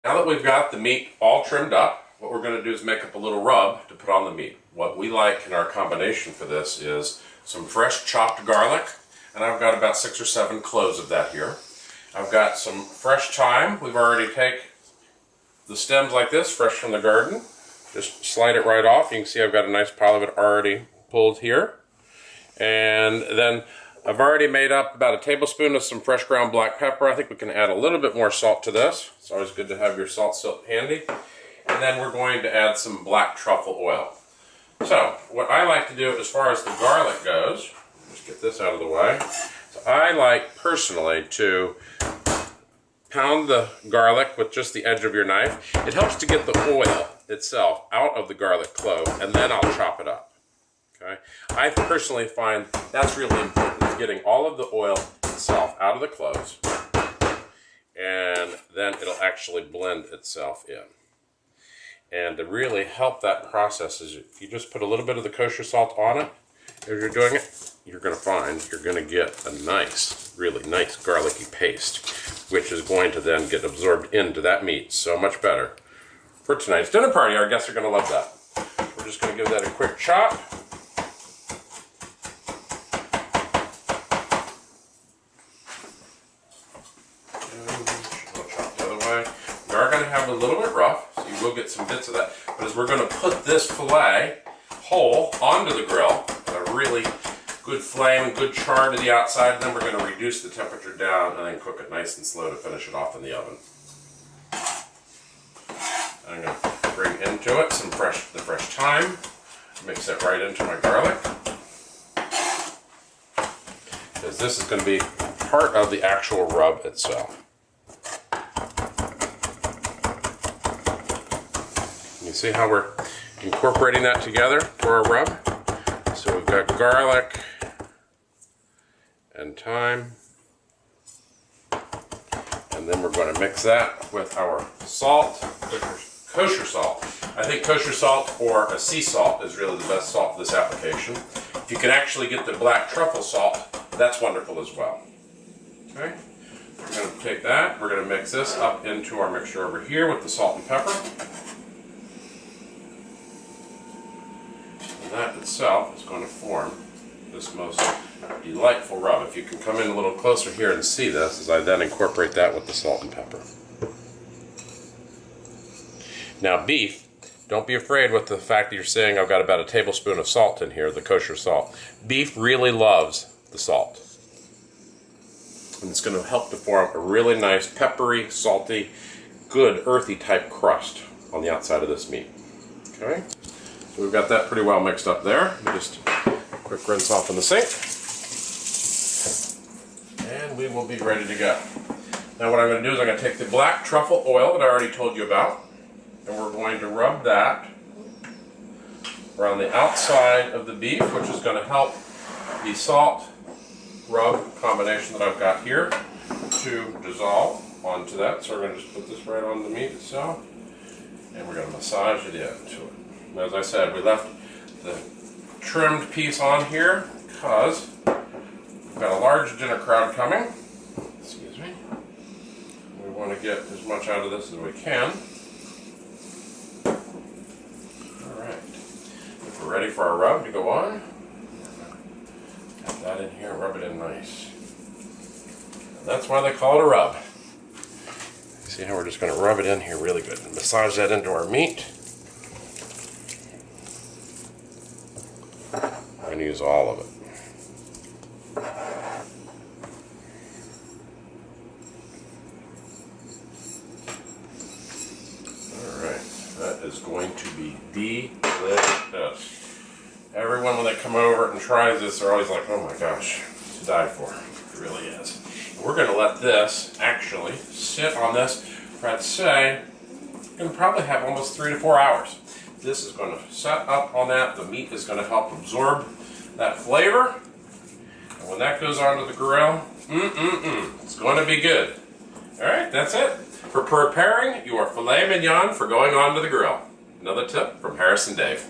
Now that we've got the meat all trimmed up, what we're going to do is make up a little rub to put on the meat. What we like in our combination for this is some fresh chopped garlic, and I've got about 6 or 7 cloves of that here. I've got some fresh thyme. We've already taken the stems like this, fresh from the garden. Just slide it right off. You can see I've got a nice pile of it already pulled here. And then I've already made up about a tablespoon of some fresh ground black pepper. I think we can add a little bit more salt to this. It's always good to have your salt still handy. And then we're going to add some black truffle oil. So, what I like to do as far as the garlic goes, just get this out of the way. So I like personally to pound the garlic with just the edge of your knife. It helps to get the oil itself out of the garlic clove, and then I'll chop it up. Okay? I personally find that's really important, is getting all of the oil itself out of the cloves, and then it'll actually blend itself in. And to really help that process is if you just put a little bit of the kosher salt on it as you're doing it, you're going to find you're going to get a nice, really nice garlicky paste, which is going to then get absorbed into that meat so much better. For tonight's dinner party, our guests are going to love that. We're just going to give that a quick chop. And we'll chop the other way. We are going to have it a little bit rough, so you will get some bits of that. But as we're going to put this filet whole onto the grill, a really good flame, good char to the outside, and then we're going to reduce the temperature down and then cook it nice and slow to finish it off in the oven. I'm going to bring into it some the fresh thyme, mix that right into my garlic, because this is going to be part of the actual rub itself. You see how we're incorporating that together for our rub? So we've got garlic and thyme, and then we're going to mix that with our salt, kosher salt. I think kosher salt or a sea salt is really the best salt for this application. If you can actually get the black truffle salt, that's wonderful as well. Okay, we're going to take that, we're going to mix this up into our mixture over here with the salt and pepper. And that itself is going to form this most delightful rub. If you can come in a little closer here and see this, as I then incorporate that with the salt and pepper. Now beef, don't be afraid with the fact that you're saying I've got about a tablespoon of salt in here, the kosher salt. Beef really loves the salt. And it's going to help to form a really nice peppery, salty, good earthy type crust on the outside of this meat. Okay? So we've got that pretty well mixed up there. Just a quick rinse off in the sink. And we will be ready to go. Now what I'm going to do is I'm going to take the black truffle oil that I already told you about, and we're going to rub that around the outside of the beef, which is going to help the salt rub combination that I've got here to dissolve onto that. So we're going to just put this right on the meat itself, and we're going to massage it into it. And as I said, we left the trimmed piece on here because we've got a large dinner crowd coming. Excuse me. We want to get as much out of this as we can. Alright. If we're ready for our rub to go on, have that in here and rub it in nice. And that's why they call it a rub. See how we're just going to rub it in here really good and massage that into our meat. I'm going to use all of it. Alright, that is going to be delicious. Everyone, when they come over and tries this, they're always like, oh my gosh, to die for. It really is. And we're going to let this actually sit on this for, I'd say, you're going to probably have almost 3 to 4 hours. This is going to set up on that. The meat is going to help absorb that flavor. And when that goes onto the grill, it's going to be good. Alright, that's it. For preparing your filet mignon for going onto the grill. Another tip from Harris and Dave.